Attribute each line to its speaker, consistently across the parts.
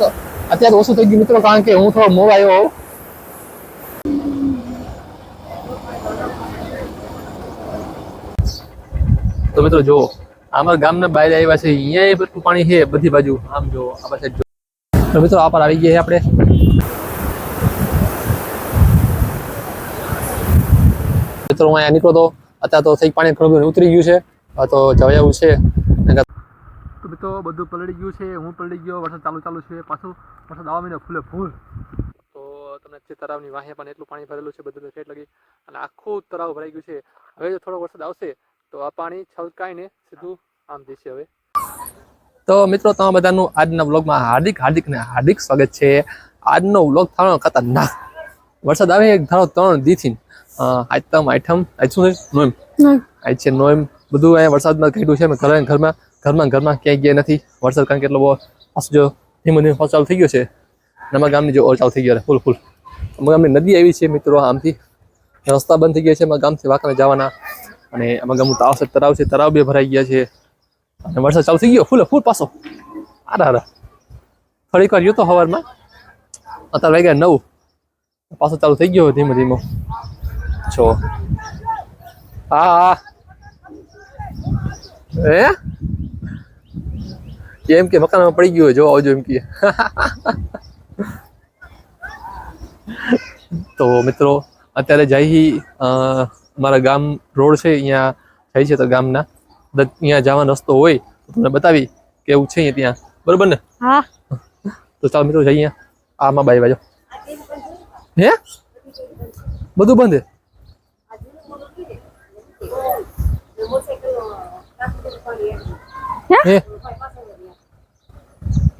Speaker 1: તો અત્યારે ઓછું થઈ ગયું મિત્રો, કારણ કે હું થોડો મોડો આવ્યો હોઉં. તો મિત્રો જો અમારા ગામના બહાર આવ્યા છે, અહીંયા બધું પાણી છે બધી બાજુ. આમ જો આ પાસે તો મિત્રો આ પર આવી ગયા આપણે. મિત્રો હું અહીંયા નીકળો તો અત્યારે તો થઈ પાણી ઘણું બધું ઉતરી ગયું છે. તો જવા એવું છે. તો મિત્રો બધું પલળી ગયું છે, હું પલળી ગયો, વરસાદ ચાલુ છે, પાછું વરસાદ આવવા માંડ્યો ફૂલે ફૂલ. તો તમને જે તળાવની વાહે પણ એટલું પાણી ભરેલું છે બધું ઠેઠ લગી, અને આખું તળાવ ભરાઈ ગયું છે. હવે જો થોડો વરસાદ આવશે તો આ પાણી છલકાઈને સીધું આમ જશે. હવે તો મિત્રો તમારા બધાનું આજના વ્લોગમાં હાર્દિક સ્વાગત છે. આજનો વ્લોગ થવાનો ખતરનાક. વરસાદ આવે ધારો 3 દીથી આઠમ આજ શું છે નોમ, આજ છે નોમ. બધું અહીંયા વરસાદમાં ઘટ્યું છે. ઘરમાં ક્યાંય ગયા નથી વરસાદ, કારણ કે એટલો બહુ પાછું જો ધીમે ધીમે ચાલુ થઈ ગયો છે. અમારા ગામની જો ઓર ચાલુ થઈ ગયો ફૂલ. અમારા ગામની નદી આવી છે મિત્રો, આમથી રસ્તા બંધ થઈ ગયા છે અમારા ગામથી વાંકાને જવાના. અને અમારા ગામનું તળાવ છે, તળાવ બે ભરાઈ ગયા છે. અને વરસાદ ચાલુ થઈ ગયો ફૂલ પાછો. આરા થોડીક વાર ગયો તો સવારમાં, અત્યારે વાગ્યા 9, પાછો ચાલુ થઈ ગયો ધીમે ધીમે. છો હા એમ કે મકાનમાં પડી ગયો, જો આવજો એમ કે. તો મિત્રો અત્યારે જઈ અમારા ગામ રોડ છે, અહીંયા જાય છે. તો ગામના અહીંયા જવાનો રસ્તો હોય તો તમને બતાવી કેવું છે અહીંયા ત્યાં, બરોબર ને? હા. તો ચાલો મિત્રો જઈએ. આમાં બાઈ બાજુ હે બધું બંધ હે,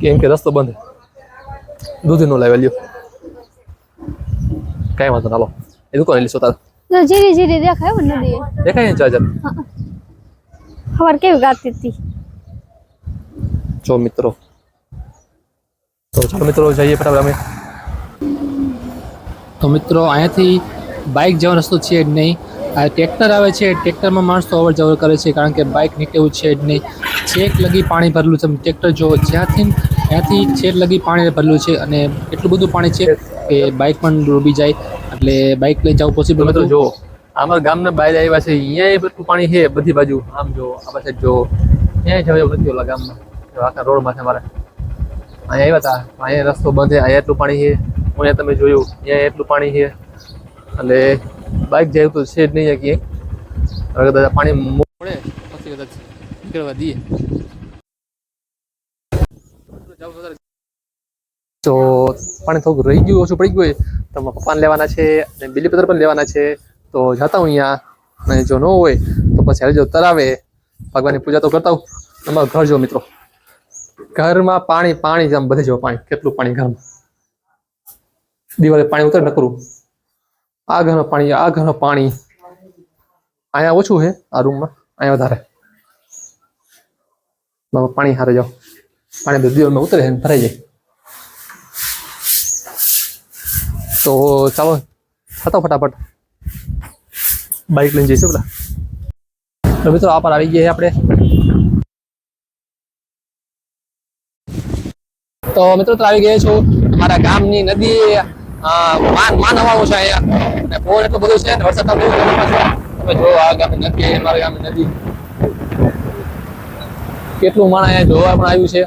Speaker 1: કેમ કે રસ્તો બંધ, દૂધ નો લાવ્યા લ્યો. કઈ વાંધો ના લો, એ દુકાન લીધો તાર
Speaker 2: જીરી દેખાય નદી
Speaker 1: દેખાય ને ચાર્જર
Speaker 2: ખબર કેવી ગાતી હતી.
Speaker 1: જો મિત્રો તો ચાલો મિત્રો જઈએ ફટાફટ અમે. તો મિત્રો અહીંયાથી બાઇક જવાનો રસ્તો છે જ નહીં. આ ટ્રેક્ટર આવે છે, ટ્રેક્ટરમાં માણસો અવર જવર કરે છે, કારણ કે બાઇક નીકળવું છે જ નહીં. છેક લગી પાણી ભરેલું છે ટ્રેક્ટર, જો ત્યાંથી છેક લગી પાણી ભરેલું છે. અને એટલું બધું પાણી છે કે બાઇક પણ ડૂબી જાય, એટલે બાઇક લઈ જવું પોસિબલ મિત્રો. જો અમારા ગામના બહાર આવ્યા છે, અહીંયા બધું પાણી છે બધી બાજુ. આમ જો આ પાસે જો ત્યાં જવા એવું નથી ઓલા ગામમાં, આખા રોડમાં છે અમારે. અહીંયા આવ્યા હતા, અહીંયા રસ્તો બંધ છે, અહીંયા એટલું પાણી છે. અહીંયા તમે જોયું અહીંયા એટલું પાણી છે, એટલે બાઇક જાય તો છે જ નહીં ક્યાંય. હવે કદાચ પાણી મળે પછી કદાચ નીકળવા દઈએ. તો પાણી થોડુંક રહી ગયું, ઓછું પડી ગયું હોય તો પપ્પાને લેવાના છે અને બીલીપત્ર પણ લેવાના છે. તો જતા હું અહીંયા, અને જો ન હોય તો પછી હાલ જો તરાવે ભગવાનની પૂજા તો કરતા હું. તમારું ઘર જો મિત્રો, ઘરમાં પાણી આમ બધે જો પાણી, કેટલું પાણી ઘરમાં. દિવાળે પાણી ઉતરે ન કરું, આ ઘરમાં પાણી. અહીંયા ઓછું છે આ રૂમમાં, અહીંયા વધારે પાણી. હારે જાઓ પાણી બધું દિવાળમાં ઉતરે છે ભરાઈ જાય. તો ચાલો થતો ફટાફટ બાઇક લઈને જઈશું પેલા. તો મિત્રો આ પર આવી ગયા આપણે. તો મિત્રો તો આવી ગયા છું અમારા ગામની નદી. માન હવાળું છે અહીંયા, અને પોર એટલું બધું છે, વરસાદ તમે જો આ ગામની નદી, અમારા ગામની નદી. કેટલું માણ અહીંયા જોવા પણ આવ્યું છે.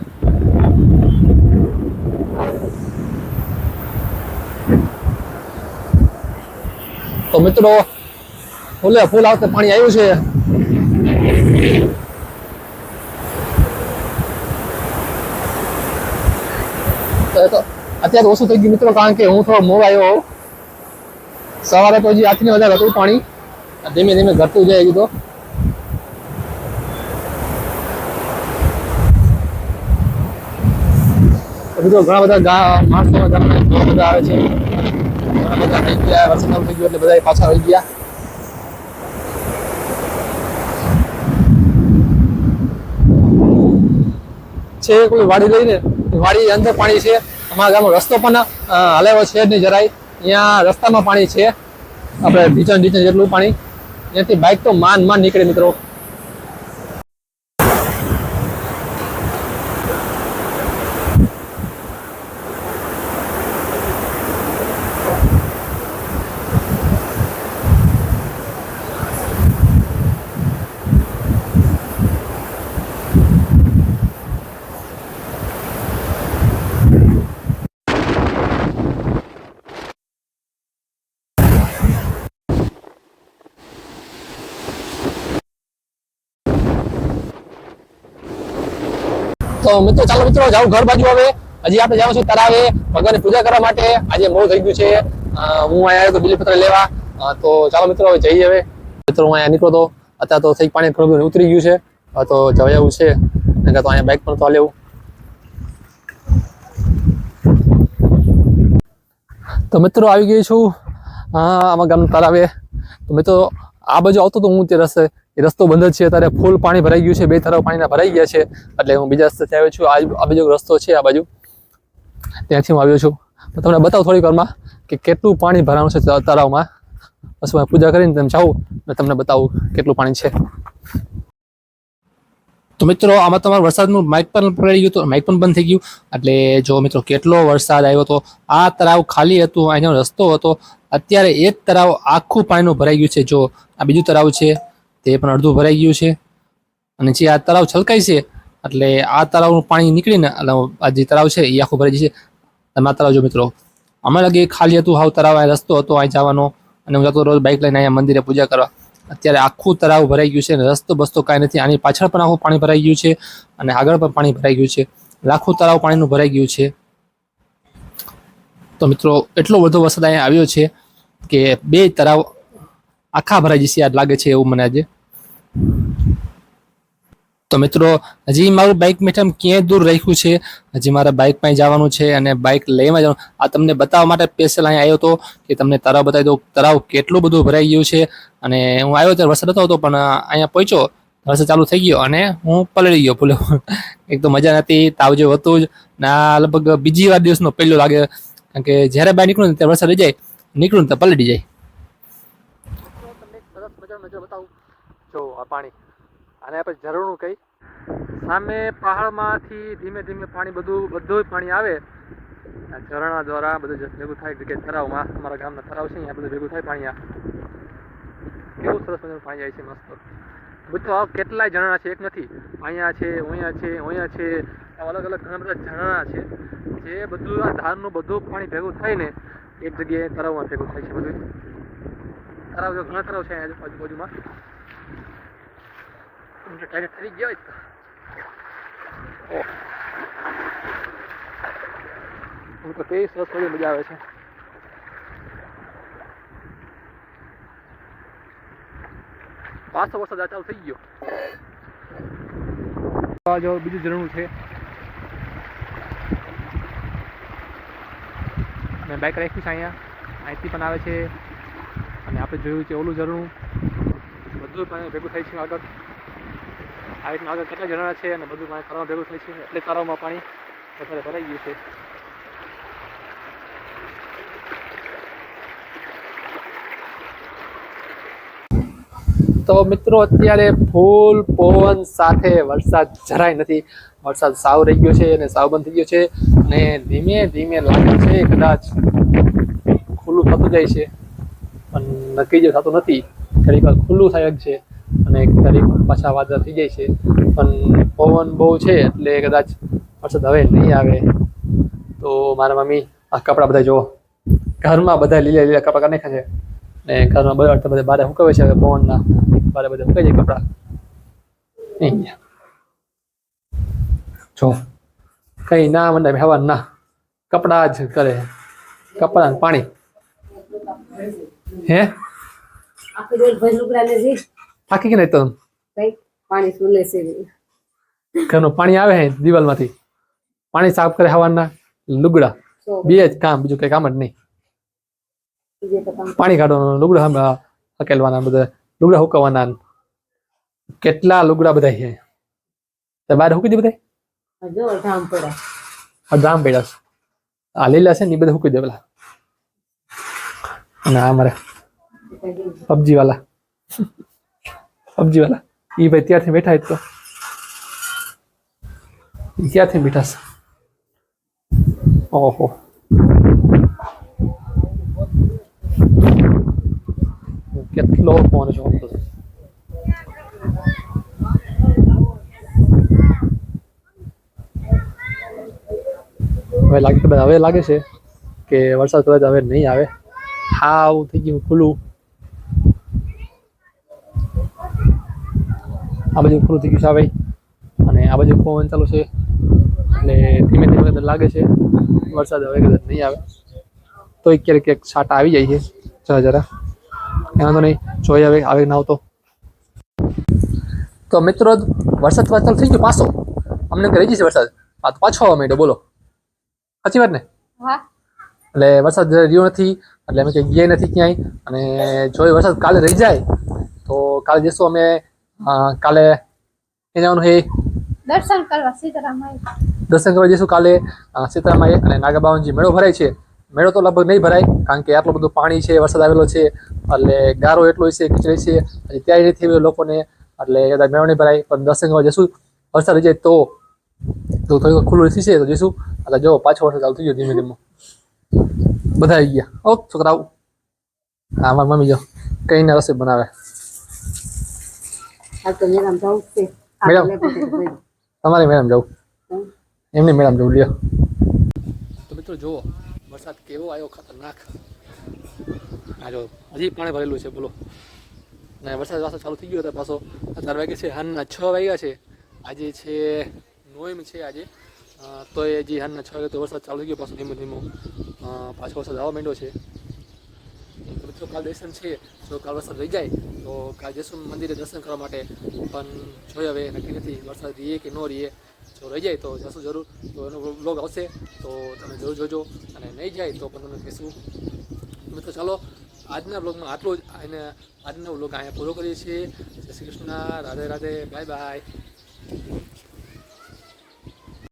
Speaker 1: તો મિત્રો ફૂલ આવતે પાણી આવ્યું છે. તો અત્યારે ઓછું થઈ ગયું મિત્રો, કારણ કે હું થોડો મોડો આવ્યો હોઉં. સવારે તો હજી આથી વધારે હતું પાણી, ધીમે ધીમે ઘટતું જાય કીધું. મિત્રો ઘણા બધા માણસો બધા આવે છે, ઘણા બધા થઈ ગયા. વરસાદ થઈ ગયો એટલે બધા પાછા આવી ગયા. છે કોઈ વાડી લઈને, વાડી અંદર પાણી છે. અમારા ગામનો રસ્તો પણ હલેવો છે જ નહીં જરાય. અહીંયા રસ્તામાં પાણી છે, આપણે ઢીચણ જેટલું પાણી. ત્યાંથી બાઇક તો માન નીકળે મિત્રો. તો મિત્રો ચાલો મિત્રો જાવ ઘર બાજુ હવે હજી આપણે જાઉં છું તળાવે ભગવાનની પૂજા કરવા માટે આજે મોડું થઈ ગયું છે હું અહીંયા તો બિલીપત્ર લેવા તો ચાલો મિત્રો હવે જઈએ હવે મિત્રો હું અહીંયા નીકળો તો અત્યારે તો થઈ પાણી ઘણું બધું ઉતરી ગયું છે તો જવા એવું છે તો અહીંયા બાઇક પણ તો લેવું તો મિત્રો આવી ગઈ છું આમાં ગામ તળાવે તો મિત્રો આ બાજુ આવતો તો હું તે રસ્તો બંધ જ છે અત્યારે ફૂલ પાણી ભરાઈ ગયું છે બે તરફ પાણીના ભરાઈ ગયા છે એટલે હું બીજા રસ્તે આવ્યો છું આ બાજુ રસ્તો છે આ બાજુ ત્યાંથી હું આવ્યો છું તો તમને બતાવું થોડીક વારમાં કે કેટલું પાણી ભરાવાનું છે તળાવમાં બસ હું પૂજા કરીને તમે જાઉં અને તમને બતાવું કેટલું પાણી છે તો મિત્રો આમાં તમારું વરસાદનું માઇક પણ પકડાઈ ગયું તો માઇક પણ બંધ થઈ ગયું એટલે જો મિત્રો કેટલો વરસાદ આવ્યો હતો આ તળાવ ખાલી હતું અહીંનો રસ્તો હતો અત્યારે એક તળાવ આખું પાણીનું ભરાઈ ગયું છે જો આ બીજું તળાવ છે તે પણ અડધું ભરાઈ ગયું છે અને જે આ તળાવ છલકાય છે એટલે આ તળાવનું પાણી નીકળીને આ જે તળાવ છે એ આખું ભરાઈ જશે તમે આ તળાવ જો મિત્રો અમે લાગે ખાલી હતું હાવ તળાવ આ રસ્તો હતો અહીં જવાનો અને હું જતો રોજ બાઇક લઈને અહીંયા મંદિરે પૂજા કરવા અત્યારે આખું તળાવ ભરાઈ ગયું છે અને રસ્તો બસ્તો કાંઈ નથી આની પાછળ પણ આખું પાણી ભરાઈ ગયું છે અને આગળ પણ પાણી ભરાઈ ગયું છે આખું તળાવ પાણીનું ભરાઈ ગયું છે તો મિત્રો એટલો બધો વરસાદ અહીંયા આવ્યો છે કે બે તળાવ આખા ભરાઈ જશે યાદ લાગે છે એવું મને આજે તો મિત્રો હજી મારું બાઇક મેઠામ ક્યાંય દૂર રાખ્યું છે હજી મારા બાઇક પાસે જવાનું છે અને બાઇક લઈમાં જવાનું આ તમને બતાવવા માટે સ્પેશિયલ અહીંયા આવ્યો હતો કે તમને તળાવ બતાવી દઉં તળાવ કેટલું બધું ભરાઈ ગયું છે અને હું આવ્યો ત્યારે વરસાદ હતો પણ અહીંયા પહોંચ્યો વરસાદ ચાલુ થઈ ગયો અને હું પલળી ગયો ભૂલે એક તો મજા નથી તાવ જેવું હતું જ ને આ લગભગ બીજી વાર દિવસનો પહેલો લાગે કારણ કે જ્યારે બહાર નીકળું ને ત્યારે વરસાદ રહી જાય નીકળું ને તો પલળી જાય સરસ મજાનું નજર બતાવું જો આ પાણી અને આપણે ઝરણું કઈ સામે પહાડમાંથી ધીમે ધીમે પાણી બધું પાણી આવે ઝરણા દ્વારા બધું ભેગું થાય જગ્યાએ તળાવમાં અમારા ગામના તળાવ છે અહીંયા બધું ભેગું થાય પાણી આ કેવું સરસ મજાનું પાણી જાય છે મસ્ત બધું આ કેટલાય ઝરણા છે એક નથી અહીંયા છે અહીંયા છે અલગ અલગ ઘણા બધા ઝરણા છે જે બધું આ ધારનું બધું પાણી ભેગું થાય ને એક જગ્યાએ તળાવમાં ભેગું થાય છે બધું તળાવ જો ઘણા તળાવ છે અહીંયા આજુબાજુમાં થઈ ગયો તો તે સરસ મજા આવે છે પાછો વરસાદ ચાલુ થઈ ગયો જો બીજું ઝરણું છે મેં બાઇક રાખ્યું છે અહીંથી પણ આવે છે અને આપણે જોયું છે ઓલું ઝરણું બધું પાણી ભેગું થાય છે આગળ આ રીતના આગળ કેટલા ઝરણા છે અને બધું પાણી તળાવ ભેગું થાય છે એટલે તળાવમાં પાણી વધારે ભરાઈ ગયું છે તો મિત્રો અત્યારે ફૂલ પવન સાથે વરસાદ જરાય નથી વરસાદ સાવ રહી ગયો છે અને સાવ બંધ થઈ ગયો છે અને ધીમે ધીમે લાગે છે કદાચ ખુલ્લું થતું જાય છે પણ નક્કી જે થતું નથી ઘણી વાર ખુલ્લું થાય જ છે અને ઘણી પાછા વાદળા થઈ જાય છે પણ પવન બહુ છે એટલે કદાચ વરસાદ હવે નહીં આવે તો મારા મમ્મી આ કપડાં બધા જુઓ ઘરમાં બધા લીલા લીલા કપડાં કાઢી નાખ્યા છે ને ઘરમાં બધા બારે સુકાવે છે હવે પવનના બારે બધા સુકાઈ જાય કપડાં જો કઈ ના મંડાય હવા ના કપડાં જ કરે કપડાં પાણી હે થાકી કે નહીં તો
Speaker 3: પાણી સુલે છે
Speaker 1: ઘરનું પાણી આવે છે દિવાલમાંથી પાણી સાફ કરે હવાના લુગડા બે જ કામ બીજું કઈ કામ જ નહીં પાણી કાઢવાનું લુગડા હકેલવાના બધા લુગડા હુકવવાના કેટલા લુગડા બધા છે બહાર હુકી દે બધા ધામ પડ્યા આ લીલા છે ને એ બધા હુકી દે પેલા અને આ મારે પબજી વાળા એ ભાઈ ત્યારથી બેઠા તો ત્યારથી બેઠા છે ઓહો કેટલો ફોન છે હવે લાગે છે કે વરસાદ કદાચ હવે નહીં આવે હાવ થઈ ગયું ખુલ્લું આ બાજુ ખુલ્લું થઈ ગયું છે ભાઈ અને આ બાજુ પવન ચાલુ છે એટલે ધીમે ધીમે કદાચ લાગે છે વરસાદ હવે કદાચ નહીં આવે તો ક્યારેક ક્યાંક છાંટા આવી જાય છે જરા જરા એમાં તો નહીં જોઈ આવે ના આવતો. તો મિત્રો વરસાદ ચાલુ થઈ ગયો પાછો અમને રહી જશે વરસાદ આ તો પાછો આવવા માંડ્યો બોલો સાચી વાત ને.
Speaker 2: હા
Speaker 1: એટલે વરસાદ રહ્યો નથી એટલે અમે ક્યાંય ગયા નથી ક્યાંય અને જો એ વરસાદ કાલે રહી જાય તો કાલે જઈશું અમે કાલે ક્યાં જવાનું છે
Speaker 2: દર્શન કરવા સીતારામ
Speaker 1: દર્શન કરવા જઈશું કાલે સીતારામાએ અને નાગાબાવનજી મેળો ભરાય છે. મેળો તો લગભગ નહીં ભરાય કારણ કે આટલું બધું પાણી છે વરસાદ આવેલો છે એટલે ગારો એટલો છે કીચડી છે હજી ત્યાં નથી આવ્યો લોકોને એટલે કદાચ મેળો નહીં ભરાય પણ દર્શન કરવા જઈશું વરસાદ રહી જાય તો થોડીક ખુલ્લું થશે તો જઈશું. એટલે જો પાછો વરસાદ ચાલુ થઈ ગયો ધીમે ધીમે બધા આવી ગયા. ઓ છોકરાઓ હા મારી મમ્મી જો કઈને રસોઈ બનાવે.
Speaker 3: આ તો મેડમ જવું છે
Speaker 1: મેડમ તમારે મેડમ જવું એમની મેડમ જવું લ્યો. તો મિત્રો જુઓ વરસાદ કેવો આવ્યો ખતરનાક. આ જો હજી પાણી ભરેલું છે બોલો ને વરસાદ ચાલુ થઈ ગયો હતો પાછો 4 વાગે છે હાલના 6 વાગ્યા છે આજે છે 9 છે આજે તો એ હજી હાલના 6 વાગે તો વરસાદ ચાલુ થઈ ગયો પાછો ધીમો ધીમો પાછો વરસાદ આવવા માંડ્યો છે. તો મિત્રો કાલ દર્શન છે જો કાલ વરસાદ રહી જાય તો કાલ જઈશું મંદિરે દર્શન કરવા માટે પણ જોઈએ હવે નક્કી નથી વરસાદ રહીએ કે ન રહીએ. જો રહી જાય તો જશું જરૂર તો એનો બ્લોગ આવશે તો તમે જરૂર જોજો અને નહીં જાય તો પણ તમે કહીશું. મિત્રો ચાલો આજના બ્લોગમાં આટલું જ અને આજનો બ્લોગ અહીંયા પૂરો કરીએ છીએ. જય શ્રી કૃષ્ણ રાધે રાધે બાય બાય.